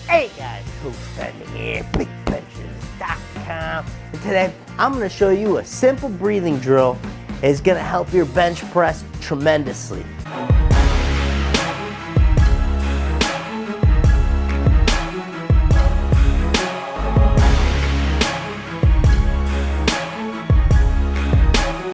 Hey guys, Coach Ben here, bigbenchas.com. And today I'm going to show you a simple breathing drill that is going to help your bench press tremendously.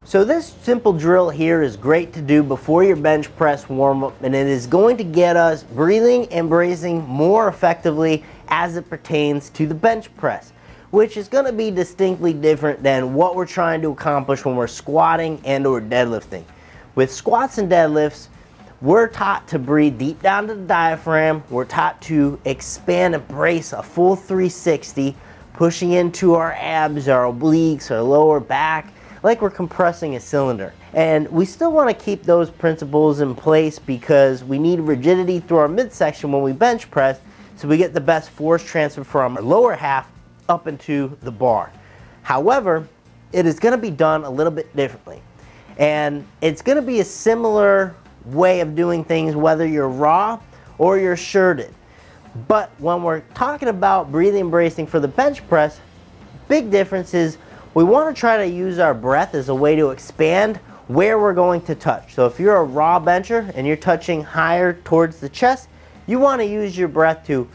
So this simple drill here is great to do before your bench press warm up, and it is going to get us breathing and bracing more effectively as it pertains to the bench press, which is going to be distinctly different than what we're trying to accomplish when we're squatting and or deadlifting. With squats and deadlifts, we're taught to breathe deep down to the diaphragm. We're taught to expand and brace a full 360, pushing into our abs, our obliques, our lower back, like we're compressing a cylinder. And we still want to keep those principles in place because we need rigidity through our midsection when we bench press, so we get the best force transfer from our lower half up into the bar. However, it is going to be done a little bit differently. And it's going to be a similar way of doing things whether you're raw or you're shirted. But when we're talking about breathing and bracing for the bench press, big difference is we want to try to use our breath as a way to expand where we're going to touch. So if you're a raw bencher and you're touching higher towards the chest, you want to use your breath to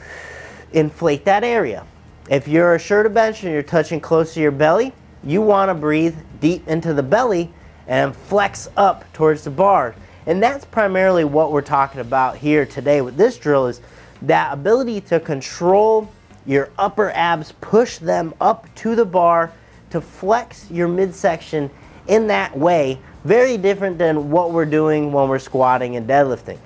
inflate that area. If you're a shirted bencher and you're touching close to your belly, you want to breathe deep into the belly and flex up towards the bar. And that's primarily what we're talking about here today with this drill, is that ability to control your upper abs, push them up to the bar, to flex your midsection in that way. Very different than what we're doing when we're squatting and deadlifting.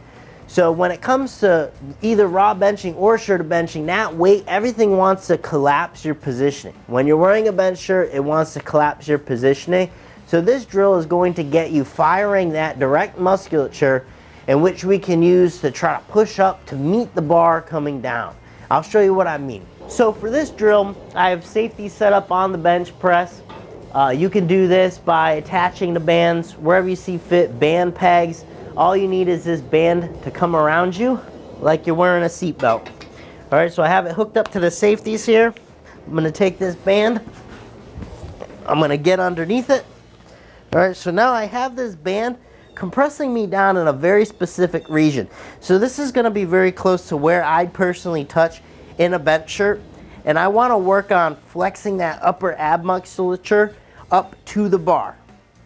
So when it comes to either raw benching or shirted benching, that weight, everything wants to collapse your positioning. When you're wearing a bench shirt, it wants to collapse your positioning. So this drill is going to get you firing that direct musculature, in which we can use to try to push up to meet the bar coming down. I'll show you what I mean. So for this drill, I have safety set up on the bench press. You can do this by attaching the bands wherever you see fit, band pegs. All you need is this band to come around you like you're wearing a seatbelt. All right, so I have it hooked up to the safeties here. I'm gonna take this band, I'm gonna get underneath it. All right, so now I have this band compressing me down in a very specific region. So this is gonna be very close to where I'd personally touch in a bench shirt, and I want to work on flexing that upper ab musculature up to the bar.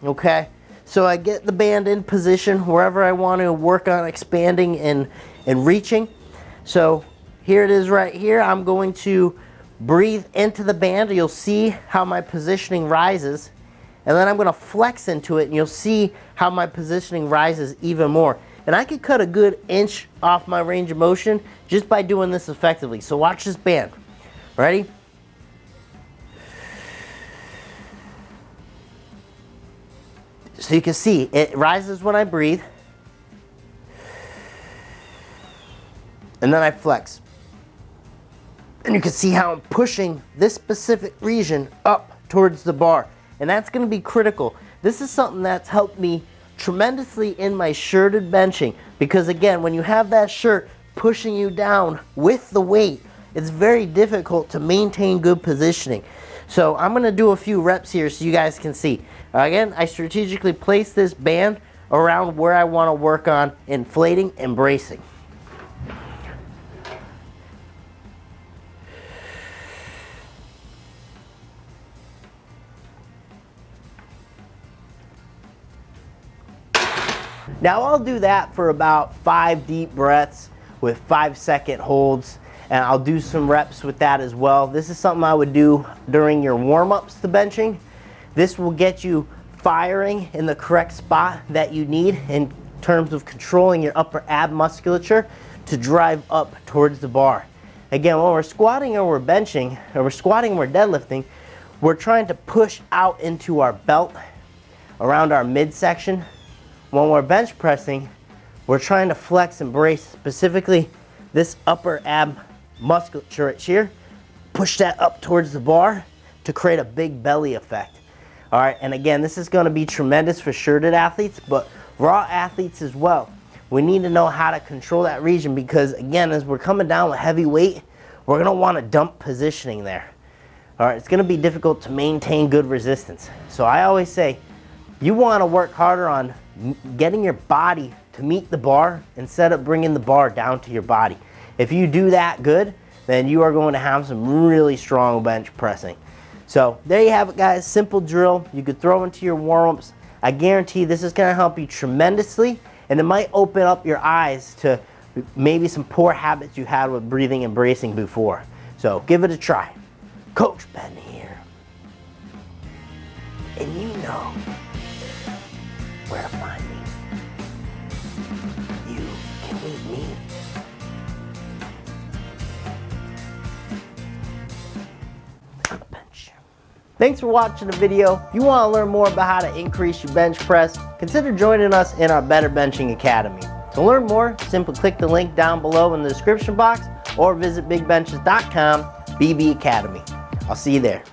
Okay, so I get the band in position wherever I want to work on expanding and reaching. So here it is right here. I'm going to breathe into the band. You'll see how my positioning rises, and then I'm going to flex into it, and you'll see how my positioning rises even more. And I could cut a good inch off my range of motion just by doing this effectively. So watch this band. Ready? So you can see it rises when I breathe. And then I flex. And you can see how I'm pushing this specific region up towards the bar. And that's going to be critical. This is something that's helped me tremendously in my shirted benching, because again, when you have that shirt pushing you down with the weight, it's very difficult to maintain good positioning. So I'm going to do a few reps here so you guys can see. Again, I strategically place this band around where I want to work on inflating and bracing. Now I'll do that for about 5 deep breaths with 5-second holds, and I'll do some reps with that as well. This is something I would do during your warm-ups to benching. This will get you firing in the correct spot that you need in terms of controlling your upper ab musculature to drive up towards the bar. Again, when we're squatting or we're benching, or we're squatting and we're deadlifting, we're trying to push out into our belt around our midsection. When we're bench pressing, we're trying to flex and brace specifically this upper ab musculature right here. Push that up towards the bar to create a big belly effect. All right, and again, this is going to be tremendous for shirted athletes, but raw athletes as well. We need to know how to control that region because, again, as we're coming down with heavy weight, we're gonna wanna dump positioning there. All right, it's gonna be difficult to maintain good resistance. So I always say, you wanna work harder on getting your body to meet the bar instead of bringing the bar down to your body. If you do that good, then you are going to have some really strong bench pressing. So there you have it, guys. Simple drill. You could throw into your warm-ups. I guarantee this is going to help you tremendously, and it might open up your eyes to maybe some poor habits you had with breathing and bracing before. So give it a try. Coach Ben here. And you know where to find me. You can meet me on the bench. Thanks for watching the video. If you want to learn more about how to increase your bench press, consider joining us in our Better Benching Academy. To learn more, simply click the link down below in the description box or visit bigbenchas.com/BB Academy. I'll see you there.